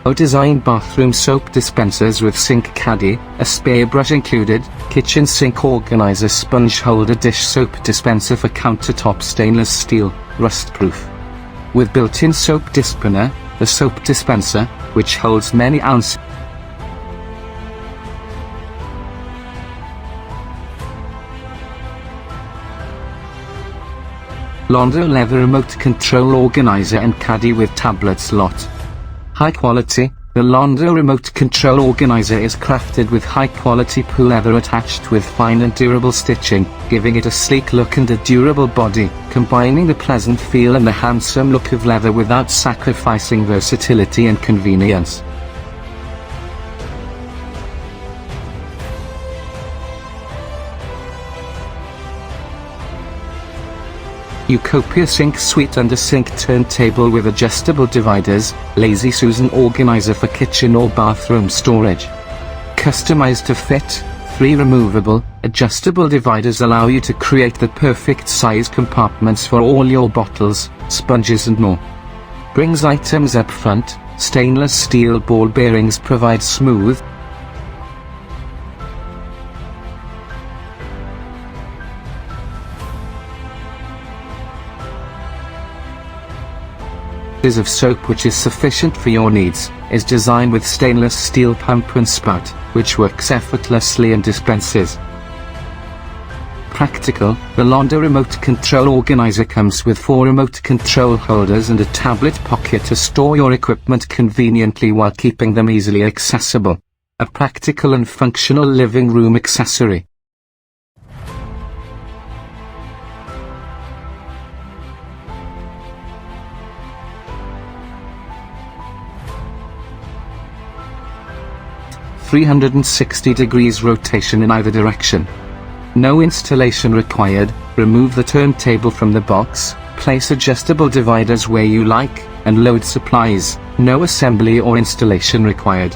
ODesign bathroom soap dispensers with sink caddy, a spare brush included, kitchen sink organizer sponge holder dish soap dispenser for countertop stainless steel, rust-proof. With built-in soap dispenser, the soap dispenser, which holds many ounces. Launder leather remote control organizer and caddy with tablet slot. High quality, the Launder remote control organizer is crafted with high quality PU leather attached with fine and durable stitching, giving it a sleek look and a durable body, combining the pleasant feel and the handsome look of leather without sacrificing versatility and convenience. YouCopia SinkSuite under sink turntable with adjustable dividers, Lazy Susan organizer for kitchen or bathroom storage. Customized to fit, 3 removable, adjustable dividers allow you to create the perfect size compartments for all your bottles, sponges and more. Brings items up front, stainless steel ball bearings provide smooth, of soap which is sufficient for your needs, is designed with stainless steel pump and spout, which works effortlessly and dispenses. Practical, the Launder remote control organizer comes with 4 remote control holders and a tablet pocket to store your equipment conveniently while keeping them easily accessible. A practical and functional living room accessory. (360° rotation in either direction). No installation required. Remove the turntable from the box, place adjustable dividers where you like, and load supplies. No assembly or installation required.